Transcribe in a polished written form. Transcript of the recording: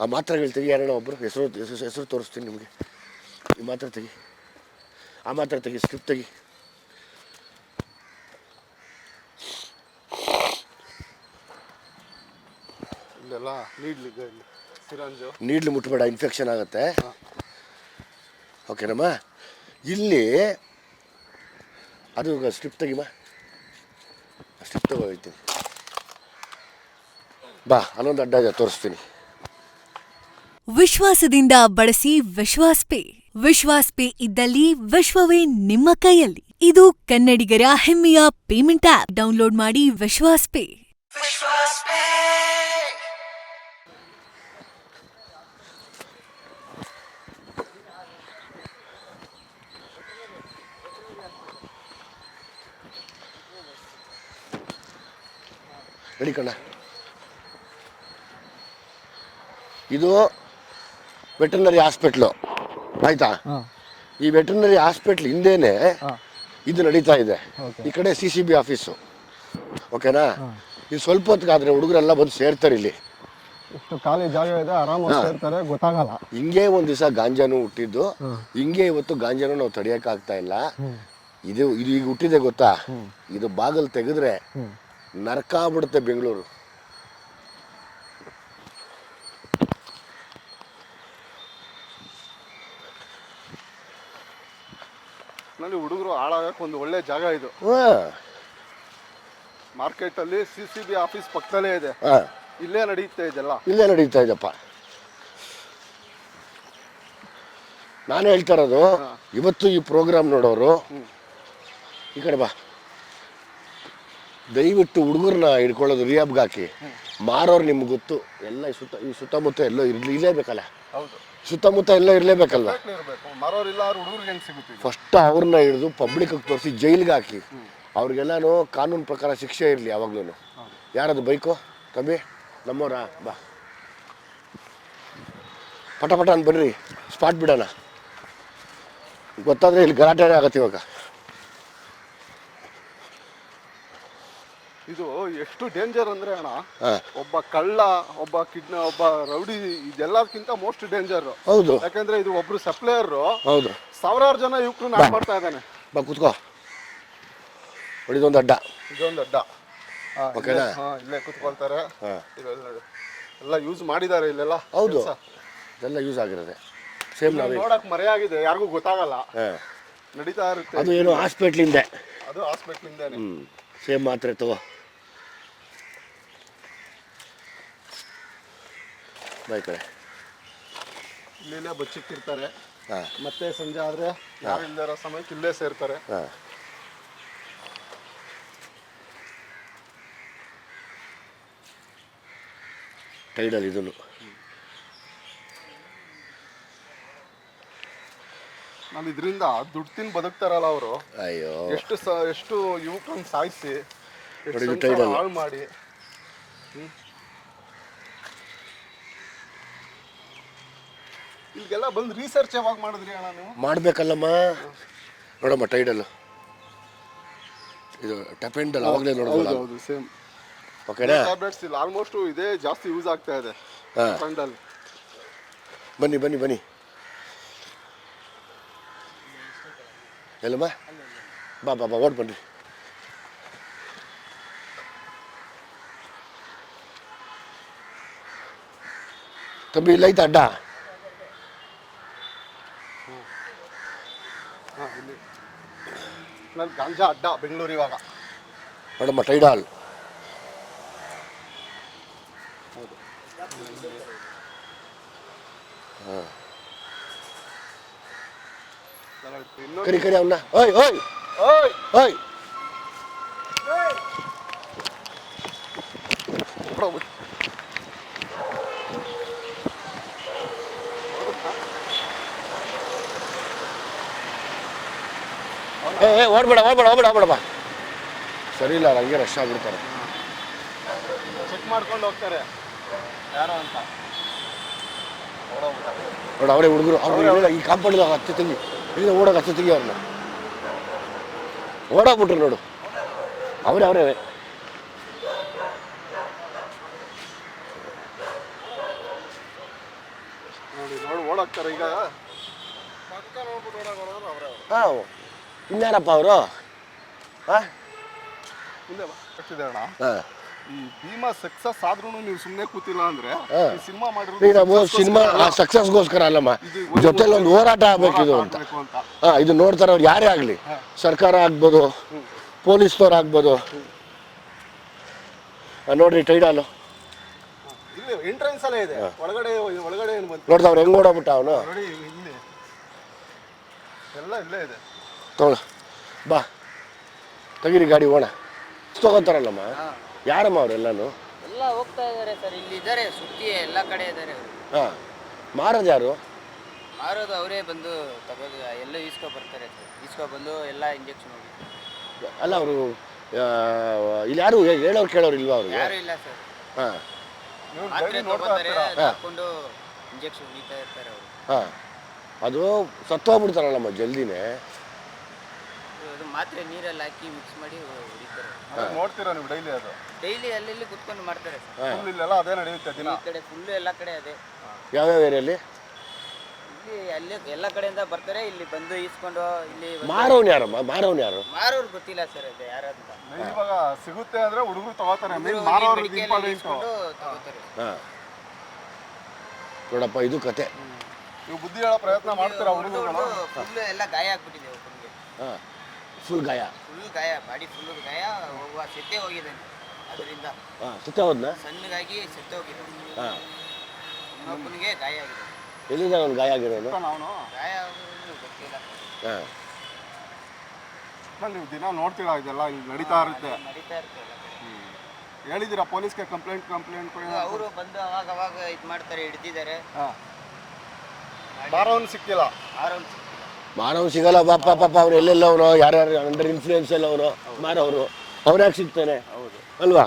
ಆ ಮಾತ್ರೆಗಳು ತೆಗಿ, ಯಾರಣ್ಣ ಒಬ್ಬರು ಹೆಸರು ತೋರಿಸ್ತೀನಿ ನಿಮಗೆ. ಈ ಮಾತ್ರೆ ತೆಗಿ, ಆ ಮಾತ್ರೆ ತೆಗಿ, ಸ್ಟ್ರಿಪ್ ತೆಗಿ. ಇಲ್ಲೆಲ್ಲ ನೀಡ್ಲು ಮುಟ್ಬೇಡ, ಇನ್ಫೆಕ್ಷನ್ ಆಗುತ್ತೆ. ಓಕೆನಮ್ಮ. ಇಲ್ಲಿ ಅದು ಸ್ಟ್ರಿಪ್ ತೆಗಿಮ್ಮ, ಸ್ಟ್ರಿಪ್ ತಗೋಯ್ತೀನಿ. ಬಾ, ಅಲ್ಲೊಂದು ಅಡ್ಡ ತೋರಿಸ್ತೀನಿ. ವಿಶ್ವಾಸದಿಂದ ಬಳಸಿ ವಿಶ್ವಾಸ್ ಪೇ. ವಿಶ್ವಾಸ್ ಪೇ ಇದ್ದಲ್ಲಿ ವಿಶ್ವವೇ ನಿಮ್ಮ ಕೈಯಲ್ಲಿ. ಇದು ಕನ್ನಡಿಗರ ಹೆಮ್ಮೆಯ ಪೇಮೆಂಟ್ ಆಪ್. ಡೌನ್ಲೋಡ್ ಮಾಡಿ ವಿಶ್ವಾಸ್ ಪೇ. ರೆಡಿ ಕಣ್ಣ. ಇದು ವೆಟರ್ನರಿ ಹಾಸ್ಪಿಟ್ಲು ಆಯ್ತಾ. ಈ ವೆಟರ್ನರಿ ಹಾಸ್ಪಿಟ್ಲ್ ಹಿಂದೆನೆ ಇದು ನಡೀತಾ ಇದೆ. ಈ ಕಡೆ CCB ಆಫೀಸು. ಓಕೆನಾ. ಇದು ಸ್ವಲ್ಪ ಹೊತ್ತಿಗಾದ್ರೆ ಹುಡುಗರೆಲ್ಲ ಬಂದು ಸೇರ್ತಾರೆ ಇಲ್ಲಿ. ಖಾಲಿ ಜಾಗ ಇದೆ, ಆರಾಮಾಗಿ ಸೇರ್ತಾರೆ, ಗೊತ್ತಾಗಲ್ಲ. ಹಿಂಗೆ ಒಂದು ದಿವಸ ಗಾಂಜಾನು ಹುಟ್ಟಿದ್ದು, ಹಿಂಗೆ ಇವತ್ತು ಗಾಂಜಾನು ನಾವು ತಡೆಯೋಕ್ಕಾಗ್ತಾ ಇಲ್ಲ. ಇದು ಈಗ ಹುಟ್ಟಿದೆ ಗೊತ್ತಾ. ಇದು ಬಾಗಲ್ ತೆಗೆದ್ರೆ ನರಕ ಆಗ್ಬಿಡುತ್ತೆ ಬೆಂಗಳೂರು. ಹುಡುಗರು ಹಾಳಾಗಕ್ಕೆ ಒಂದು ಒಳ್ಳೆ ಜಾಗ ಇದು. ಮಾರ್ಕೆಟ್ ಅಲ್ಲಿ CCB ಆಫೀಸ್ ಪಕ್ಕದಲ್ಲೇ ಇದೆ. ಇಲ್ಲೇ ನಡೀತಾ ಇದೆಲ್ಲ, ಇಲ್ಲೇ ನಡೀತಾ ಇದೆಪ್ಪ. ನಾನು ಹೇಳ್ತಾ ಇರೋದು, ಇವತ್ತು ಈ ಪ್ರೋಗ್ರಾಮ್ ನೋಡೋರು ಈ ಕಡೆ ಬಾ, ದಯವಿಟ್ಟು ಹುಡುಗರನ್ನ ಹಿಡ್ಕೊಳ್ಳೋದು ರಿಯಾಬ್ಗೆ ಹಾಕಿ. ಮಾರೋರು ನಿಮ್ಗೆ ಗೊತ್ತು ಎಲ್ಲ ಈ ಸುತ್ತಮುತ್ತ ಎಲ್ಲೋ ಇರಲೇಬೇಕಲ್ಲ. ಸುತ್ತಮುತ್ತ ಎಲ್ಲ ಇರಲೇಬೇಕಲ್ವ. ಫಸ್ಟ್ ಅವ್ರನ್ನ ಹಿಡಿದು ಪಬ್ಲಿಕ್ಗೆ ತೋರಿಸಿ ಜೈಲಿಗೆ ಹಾಕಿ, ಅವ್ರಿಗೆಲ್ಲಾನು ಕಾನೂನು ಪ್ರಕಾರ ಶಿಕ್ಷೆ ಇರಲಿ ಯಾವಾಗ್ಲೂ. ಯಾರದು ಬೈಕು ಕಮ್ಮಿ ನಮ್ಮವ್ರ? ಬಾ, ಪಟ ಪಟ ಅಂತ ಬರ್ರಿ, ಸ್ಪಾಟ್ ಬಿಡೋಣ. ಗೊತ್ತಾದ್ರೆ ಇಲ್ಲಿ ಗಲಾಟೆ ಆಗತ್ತೆ ಇವಾಗ. ಇದು ಎಷ್ಟು ಡೇಂಜರ್ ಅಂದ್ರೆ ಅಣ್ಣ, ಒಬ್ಬ ಕಳ್ಳ, ಒಬ್ಬ ಒಬ್ಬ ರೌಡಿ, ಇದೆಲ್ಲಕ್ಕಿಂತ ಮೋಸ್ಟ್ ಡೇಂಜರ್. ಹೌದು. ಯಾಕಂದ್ರೆ ಇದು ಒಬ್ರು ಸಪ್ಲೈಯರ್. ಹೌದು. 1000 ಜನ ಯುವಕರು ನಾಶ ಮಾಡ್ತಾ ಇದ್ದಾನೆ. ಬಾ ಕೂತ್ಕೋ. ಇದೊಂದು ಅಡ್ಡ, ಇದೊಂದು ಅಡ್ಡ. ಇಲ್ಲೇ ಕೂತ್ಕೊಳ್ತಾರೆ. ಎಲ್ಲ ಯೂಸ್ ಮಾಡಿದ್ದಾರೆ ಇಲ್ಲೆಲ್ಲ. ಹೌದು, ಇದೆಲ್ಲ ಯೂಸ್ ಆಗಿರೋದೆ. ಸೇಮ್ ನೋಡಕ್ ಮರೆಯಾಗಿದೆ, ಯಾರಿಗೂ ಗೊತ್ತಾಗಲ್ಲ. ನಡೀತಾ ಇರುತ್ತೆ. ಅದು ಏನು ಹಾಸ್ಪಿಟ್ಲಿಂದ, ಅದು ಹಾಸ್ಪಿಟ್ಲಿಂದಾನೆ. ಸೇಮ್ ಮಾತ್ರೆ ತಗೋ. ಬೈ ಕಡೆ ಇಲ್ಲೇ ಬಚ್ಚಿಟ್ಟಿರ್ತಾರೆ. ಮತ್ತೆ ಸಂಜೆ ಆದ್ರೆ ಯಾರು ಇಲ್ಲದ ಸಮಯಕ್ಕೆ ಇಲ್ಲೇ ಸೇರ್ತಾರೆ. ಟೈಡಲ್ ಇದನ್ನು. ನಾನು ಇದರಿಂದ ದುಡ್ಡು ತಿಂದು ಬದುಕ್ತಾರಲ್ಲ ಅವರು. ಅಯ್ಯೋ, ಎಷ್ಟು ಯುವಕರನ್ನ ಸಾಯಿಸಿ ಹಾಳು ಮಾಡಿ. ಈಗೆಲ್ಲ ಬಂದು ರಿಸರ್ಚ್ ಯಾವಾಗ ಮಾಡಿದ್ರಿ ಅಣ್ಣ ನೀವು? ಮಾಡ್ಬೇಕಲ್ಲಮ್ಮ. ನೋಡಮ್ಮ ಟೈಡಲ್ ಇದು ಟಪೆಂಡಲ್ ಅವಾಗಲೇ ನೋಡೋದು. ಹೌದು, ಸೇಮ್. ಓಕೆನಾ. ಟ್ಯಾಬ್ಲೆಟ್ಸ್ ಇಲ್ಲ, ಆಲ್ಮೋಸ್ಟ್ ಇದೇ ಜಾಸ್ತಿ ಯೂಸ್ ಆಗ್ತಾ ಇದೆ. ಟಪೆಂಡಲ್. ಬನ್ನಿ ಬನ್ನಿ ಬನ್ನಿ. ಎಲ್ಲಮ್ಮ ಬಾ ಬಾ ಬಾ, ಓಡ್ ಬನ್ರಿ. ತಬ್ಬಿ ಇಲ್ಲ ಐತ ಅಡ್ಡ. ನಾನು ಗಾಂಜಾ ಅಡ್ಡ ಬೆಂಗಳೂರು ಇವಾಗ. ನೋಡಮ್ಮ ಟೈಡಾಲ್. ಕರಿ ಕರಿ ಅವನ್ನ. ಓಯ್ ಓಯ್ ಓಯ್ ಓಯ್. ಓಡ್ಬೇಡ ಓಡ್ಬೇಡ ಓಡ್ಬೇಡ ಓಡ್ಬೇಡಪ್ಪ. ಸರಿ ಇಲ್ಲ, ಹಂಗೆ ರಶ್ ಆಗ್ಬಿಡ್ತಾರೆ. ಚೆಕ್ ಮಾಡ್ಕೊಂಡು ಹೋಗ್ತಾರೆ ಯಾರೋ ಅಂತ. ನೋಡು ಅವರೇ ಹುಡುಗರು, ಅವ್ರು ಈ ಕಾಂಪೌಂಡ್ ಹತ್ತು ತೆಗಿ, ಈಗ ಓಡೋಕೆ ಹತ್ತು ತೆಗಿ. ಅವ್ರನ್ನ ಓಡೋಗ್ಬಿಟ್ರು ನೋಡು. ಅವರೇ ನೋಡಿ ಓಡಾಕ್ತಾರೆ ಈಗ ಪಕ್ಕ ನೋಡ್ಬಿಟ್ಟು ಓಡಾಗೋರು ಅವರೇ ಹಾಂ ಇನ್ಯಾರಪ್ಪ ಅವರು ಹಾಂ ಮುಂದೆ ಬರ್ತಿದೆ ಅಣ್ಣ ಹಾಂ ಈ ಭೀಮಾ ಸಕ್ಸಸ್ ಆದ್ರೂ ನೀವು ಸುಮ್ಮನೆ ಕೂತಿಲ್ಲ ಅಂದ್ರೆ ಈ ಸಿನಿಮಾ ಈಗ ನಾವು ಸಿನಿಮಾ ಸಕ್ಸಸ್ಗೋಸ್ಕರ ಅಲ್ಲಮ್ಮ ಜೊತೆಲಿ ಒಂದು ಹೋರಾಟ ಆಗ್ಬೇಕಿದು ಅಂತ ಹಾಂ ಇದು ನೋಡ್ತಾರವ್ರು ಯಾರೇ ಆಗಲಿ ಸರ್ಕಾರ ಆಗ್ಬೋದು ಪೊಲೀಸ್ನವ್ರು ಆಗ್ಬೋದು ನೋಡ್ರಿ ಟೈಡಾಲು ಇಲ್ಲಿ ಎಂಟ್ರೆನ್ಸ್ ಅಲ್ಲೇ ಇದೆ ಒಳಗಡೆ ಏನು ಬಂತು ನೋಡ್ದ ಅವ್ರು ಹೆಂಗ್ ಓಡೋಗ್ಬಿಟ್ಟ ಅವನು ನೋಡಿ ಇಲ್ಲಿ ಎಲ್ಲ ಇಲ್ಲೇ ಇದೆ ತೊಗೊಳ ಬಾ ತೆಗೀರಿ ಗಾಡಿ ಓಣ ತಗೋತಾರಲ್ಲಮ್ಮ ಯಾರಮ್ಮ ಅವರೆಲ್ಲನು ಎಲ್ಲ ಹೋಗ್ತಾ ಇದ್ದಾರೆ ಸರ್, ಇಲ್ಲಿ ಇದ್ದಾರೆ ಸುತ್ತಿ ಎಲ್ಲ ಕಡೆ ಇದ್ದಾರೆ. ಹಾಂ ಮಾರೋದು ಯಾರು? ಮಾರೋದು ಅವರೇ ಬಂದು ತಗೋದು ಎಲ್ಲ ಈಸ್ಕೊ ಬರ್ತಾರೆ ಸರ್, ಈಸ್ಕೊ ಬಂದು ಎಲ್ಲ ಇಂಜೆಕ್ಷನ್ ಹೋಗಿ. ಅಲ್ಲ ಅವರು ಇಲ್ಲಿ ಯಾರು ಹೇಳೋರು ಕೇಳೋರು ಇಲ್ವಾ ಅವ್ರಿಗೆ? ಯಾರು ಇಲ್ಲ ಸರ್. ಹಾಂ ಮಾತ್ರೆ ತಗೋತಾರೆ, ಹಾಕೊಂಡು ಇಂಜೆಕ್ಷನ್ ಹೊಡಿತಾ ಇರ್ತಾರೆ ಅವರು. ಹಾಂ ಅದು ಸತ್ತೋಗ್ಬಿಡ್ತಾರಲ್ಲಮ್ಮ ಜಲ್ದಿನೇ. ಅದು ಮಾತ್ರೆ ನೀರಲ್ಲಿ ಹಾಕಿ ಮಿಕ್ಸ್ ಮಾಡಿ ಹೊಡಿತಾರೆ. ನೋಡ್ತೀರಾ ನೀವು ಡೈಲಿ? ಅದು ಡೈಲಿ ಅಲ್ಲಿ ಕುತ್ಕೊಂಡು ಮಾಡ್ತಾರೆ ಸರ್. ಫುಲ್ ಇಲ್ಲೆಲ್ಲ ಅದೇ ನಡೆಯುತ್ತೆ ದಿನ. ಈ ಕಡೆ ಫುಲ್ಲು ಎಲ್ಲ ಕಡೆ ಅದೇ. ಯಾವ್ಯಾವ ಏರಿಯಲ್ಲಿ? ಇಲ್ಲಿ ಅಲ್ಲಿ ಎಲ್ಲ ಕಡೆಯಿಂದ ಬರ್ತಾರೆ, ಇಲ್ಲಿ ಬಂದು ಈಸ್ಕೊಂಡು ಇಲ್ಲಿ ಮಾರೋನು ಯಾರಮ್ಮ? ಮಾರೋನು ಯಾರು? ಮಾರೋರು ಗೊತ್ತಿಲ್ಲ ಸರ್, ಅದು ಯಾರಂತ. ಇವಾಗ ಸಿಗುತ್ತೆ ಅಂದ್ರೆ ಹುಡುಗರು ತಗೋತಾರೆ, ಮಾರೋರು ಇಂಪಾರ್ಟೆಂಟ್ ತಗೋತಾರೆ. ಹಾಂ ನೋಡಪ್ಪ ಇದು ಕತೆ. ನೀವು ಬುದ್ಧಿ ಹೇಳೋ ಪ್ರಯತ್ನ ಮಾಡ್ತೀರಾ ಹುಡುಗರುಗಳು? ಫುಲ್ ಎಲ್ಲ ಗಾಯ ಆಗ್ಬಿಟ್ಟಿದೆ ಒಬ್ಬನಿಗೆ. ಹಾಂ ಫುಲ್ ಗಾಯ? ಫುಲ್ ಗಾಯ, ಬಾಡಿ ಫುಲ್ ಗಾಯ. ಒಬ್ಬ ಸೆತ್ತೆ ಹೋಗಿದ್ದಾನೆ ಅದರಿಂದ. ಹಾಂ ಸುತ್ತ ಹೋದ್ನಾ? ಸಣ್ಣಗಾಗಿ ಸೆತ್ತೆ ಹೋಗಿದ್ದಾನೆ. ಹಾಂ ಇನ್ನೊಬ್ಬನಿಗೆ ಗಾಯ ಆಗಿದೆ. ಎಲ್ಲಿಂದ ಅವ್ನು ಗಾಯ ಆಗಿರೋನು? ಅವನು ಗಾಯ ಆಗೋದು ಗೊತ್ತಿಲ್ಲ. ಹಾಂ ನೀವು ದಿನ ನೋಡ್ತೀರಾ ಇದೆಲ್ಲ ಇಲ್ಲಿ ನಡೀತಾ ಇರುತ್ತೆ? ನಡೀತಾ ಇರ್ತದೆ ಎಲ್ಲ ಕಡೆ. ಹೇಳಿದ್ದೀರಾ ಪೊಲೀಸ್ಗೆ ಕಂಪ್ಲೇಂಟ್? ಅವರು ಬಂದು ಅವಾಗ ಇದು ಮಾಡ್ತಾರೆ, ಹಿಡ್ದಿದ್ದಾರೆ. ಮಾರೋನ್ ಸಿಕ್ಕಿಲ್ಲ, ಮಾನವ್ ಸಿಗಲ್ಲ ಪಾಪ. ಪಾಪ ಅವ್ರು ಎಲ್ಲೆಲ್ಲ ಅವರು ಯಾರ್ಯಾರು ಅಂಡರ್ ಇನ್ಫ್ಲೂಯೆನ್ಸ್ ಎಲ್ಲ ಅವರು ಮಾರೋರು ಅವ್ರು ಯಾಕೆ ಸಿಗ್ತಾನೆ ಅಲ್ವಾ?